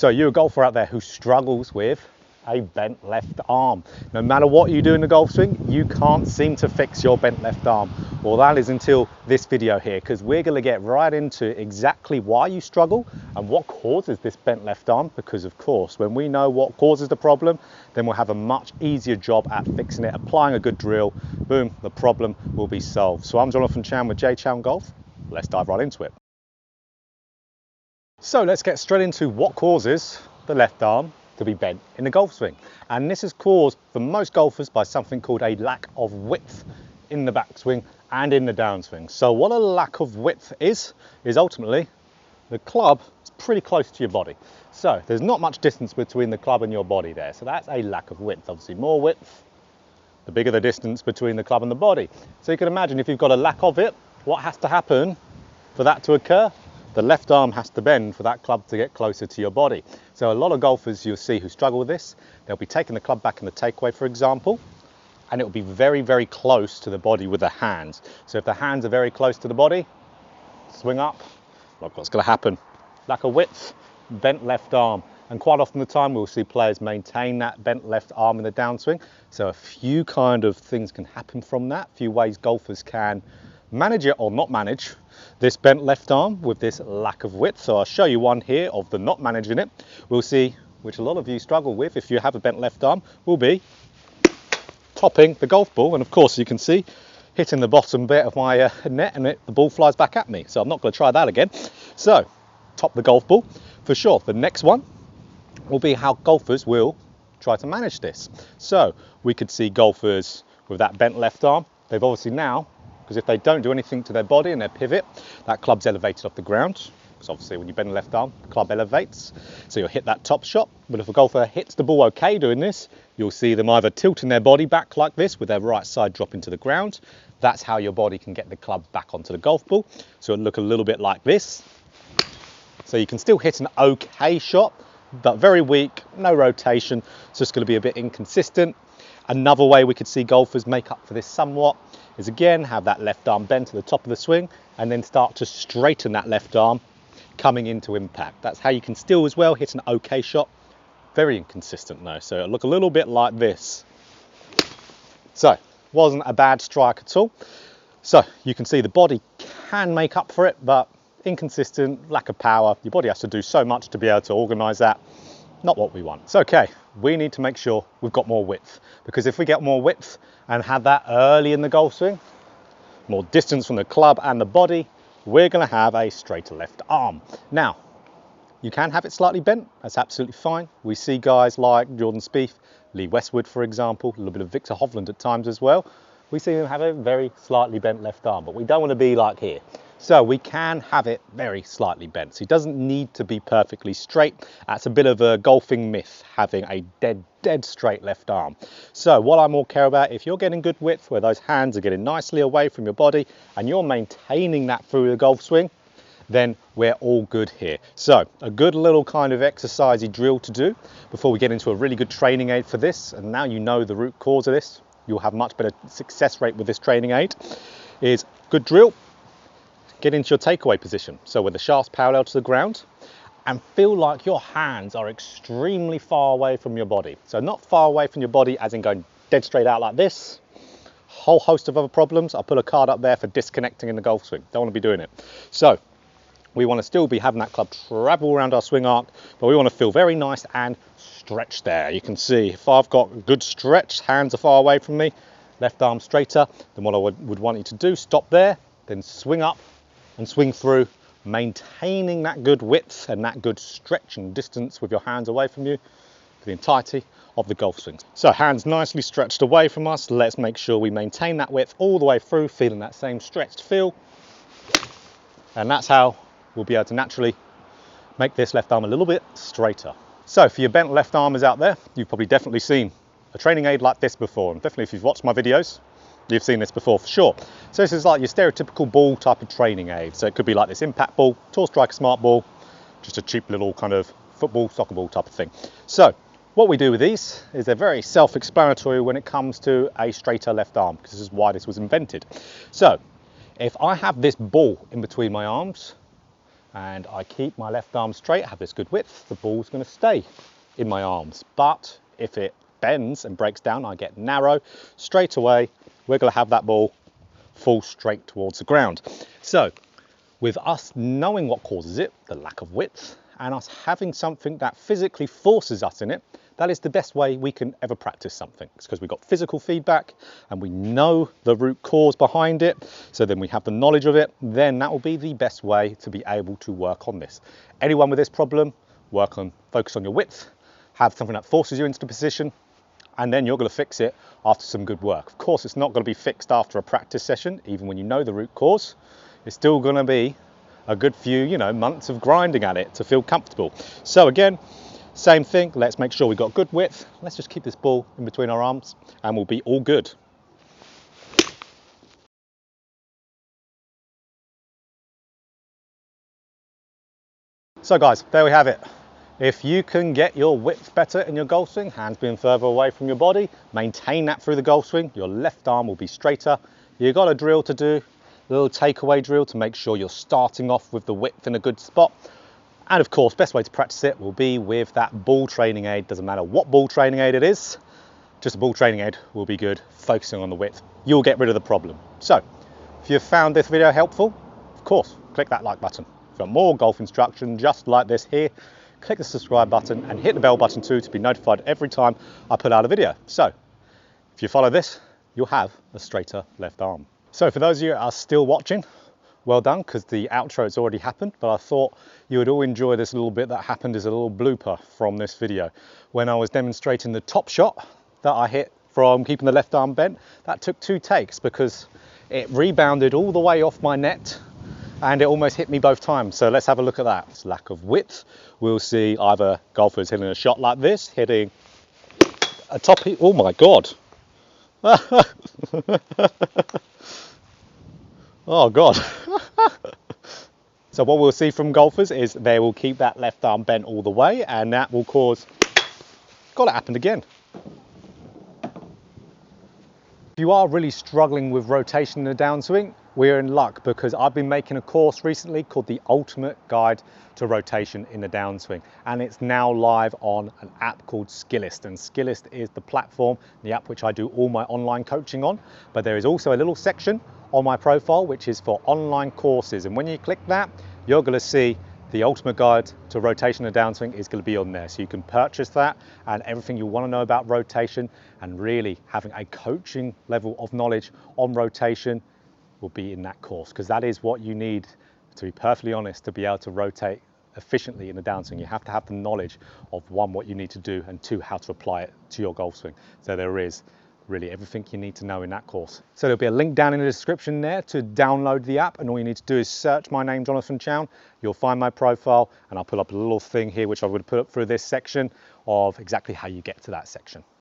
So you're a golfer out there who struggles with a bent left arm. No matter what you do in the golf swing, you can't seem to fix your bent left arm. Well, that is until this video here, because we're going to get right into exactly why you struggle and what causes this bent left arm. Because of course, when we know what causes the problem, then we'll have a much easier job at fixing it, applying a good drill. Boom, the problem will be solved. So I'm Jonathan Chown with JChownGolf. Let's dive right into it. So let's get straight into what causes the left arm to be bent in the golf swing. And this is caused for most golfers by something called a lack of width in the backswing and in the downswing. So what a lack of width is ultimately the club is pretty close to your body. So there's not much distance between the club and your body there. So that's a lack of width. Obviously more width, the bigger the distance between the club and the body. So you can imagine if you've got a lack of it, what has to happen for that to occur? The left arm has to bend for that club to get closer to your body. So a lot of golfers you'll see who struggle with this, they'll be taking the club back in the takeaway, for example, and it will be very, very close to the body with the hands. So if the hands are very close to the body, swing up, look what's going to happen. Lack of width, bent left arm. And quite often the time we'll see players maintain that bent left arm in the downswing. So a few kind of things can happen from that, a few ways golfers can manage it or not manage this bent left arm with this lack of width. So I'll show you one here of the not managing it. We'll see, which a lot of you struggle with if you have a bent left arm, will be topping the golf ball. And of course you can see hitting the bottom bit of my net and the ball flies back at me. So I'm not going to try that again. So top the golf ball for sure. The next one will be how golfers will try to manage this. So we could see golfers with that bent left arm. They've obviously now, because if they don't do anything to their body and their pivot, that club's elevated off the ground. Because obviously when you bend the left arm, the club elevates. So you'll hit that top shot. But if a golfer hits the ball okay doing this, you'll see them either tilting their body back like this with their right side dropping to the ground. That's how your body can get the club back onto the golf ball. So it'll look a little bit like this. So you can still hit an okay shot, but very weak, no rotation. It's just going to be a bit inconsistent. Another way we could see golfers make up for this somewhat is again have that left arm bent to the top of the swing and then start to straighten that left arm coming into impact. That's how you can still as well hit an okay shot. Very inconsistent though, so it'll look a little bit like this. So wasn't a bad strike at all. So you can see the body can make up for it, but inconsistent, lack of power. Your body has to do so much to be able to organize that. Not what we want. So okay, we need to make sure we've got more width, because if we get more width and have that early in the golf swing, more distance from the club and the body, we're going to have a straighter left arm. Now, you can have it slightly bent, that's absolutely fine. We see guys like Jordan Spieth, Lee Westwood, for example, a little bit of Victor Hovland at times as well. We see them have a very slightly bent left arm, but we don't want to be like here. So we can have it very slightly bent. So it doesn't need to be perfectly straight. That's a bit of a golfing myth, having a dead straight left arm. So what I more care about, if you're getting good width where those hands are getting nicely away from your body and you're maintaining that through the golf swing, then we're all good here. So a good little kind of exercisey drill to do before we get into a really good training aid for this. And now you know the root cause of this, you'll have much better success rate with this training aid, is good drill. Get into your takeaway position, so with the shafts parallel to the ground, and feel like your hands are extremely far away from your body. So not far away from your body as in going dead straight out like this. Whole host of other problems. I'll put a card up there for disconnecting in the golf swing. Don't want to be doing it. So we want to still be having that club travel around our swing arc, but we want to feel very nice and stretched there. You can see if I've got a good stretch, hands are far away from me, left arm straighter, then what I would want you to do, stop there, then swing up and swing through, maintaining that good width and that good stretch and distance with your hands away from you for the entirety of the golf swing. So hands nicely stretched away from us. Let's make sure we maintain that width all the way through, feeling that same stretched feel. And that's how we'll be able to naturally make this left arm a little bit straighter. So for your bent left armers out there, you've probably definitely seen a training aid like this before. And definitely if you've watched my videos, you've seen this before for sure. So this is like your stereotypical ball type of training aid. So it could be like this impact ball, Tour Striker Smart ball, just a cheap little kind of football, soccer ball type of thing. So what we do with these is they're very self-explanatory when it comes to a straighter left arm, because this is why this was invented. So if I have this ball in between my arms, and I keep my left arm straight, have this good width, the ball's going to stay in my arms. But if it bends and breaks down, I get narrow, straight away, we're going to have that ball fall straight towards the ground. So with us knowing what causes it, the lack of width, and us having something that physically forces us in it, that is the best way we can ever practice something. It's because we've got physical feedback and we know the root cause behind it. So then we have the knowledge of it, then that will be the best way to be able to work on this. Anyone with this problem, focus on your width, have something that forces you into the position, and then you're going to fix it after some good work. Of course, it's not going to be fixed after a practice session, even when you know the root cause. It's still going to be a good few, months of grinding at it to feel comfortable. So again, same thing, let's make sure we've got good width. Let's just keep this ball in between our arms and we'll be all good. So guys, there we have it. If you can get your width better in your golf swing, hands being further away from your body, maintain that through the golf swing, your left arm will be straighter. You've got a drill to do, a little takeaway drill to make sure you're starting off with the width in a good spot. And of course, best way to practice it will be with that ball training aid. Doesn't matter what ball training aid it is, just a ball training aid will be good, focusing on the width. You'll get rid of the problem. So, if you've found this video helpful, of course, click that like button. If you've got more golf instruction just like this here, click the subscribe button and hit the bell button too to be notified every time I put out a video. So, if you follow this, you'll have a straighter left arm. So for those of you that are still watching, well done, because the outro has already happened, but I thought you would all enjoy this little bit that happened as a little blooper from this video. When I was demonstrating the top shot that I hit from keeping the left arm bent, that took 2 takes because it rebounded all the way off my net and it almost hit me both times. So let's have a look at that. It's lack of width. We'll see either golfers hitting a shot like this, hitting a top, oh my God. Oh God. So what we'll see from golfers is they will keep that left arm bent all the way and that will cause, got it happened again. If you are really struggling with rotation in the downswing, we're in luck because I've been making a course recently called the Ultimate Guide to Rotation in the Downswing, and it's now live on an app called Skillist, and Skillist is the platform, the app which I do all my online coaching on. But there is also a little section on my profile which is for online courses, and when you click that, you're going to see the Ultimate Guide to Rotation in the Downswing is going to be on there, so you can purchase that, and everything you want to know about rotation and really having a coaching level of knowledge on rotation will be in that course, because that is what you need, to be perfectly honest, to be able to rotate efficiently in the downswing. You have to have the knowledge of 1, what you need to do, and 2, how to apply it to your golf swing. So there is really everything you need to know in that course. So there'll be a link down in the description there to download the app, and all you need to do is search my name, Jonathan Chown. You'll find my profile, and I'll put up a little thing here which I would put up through this section of exactly how you get to that section.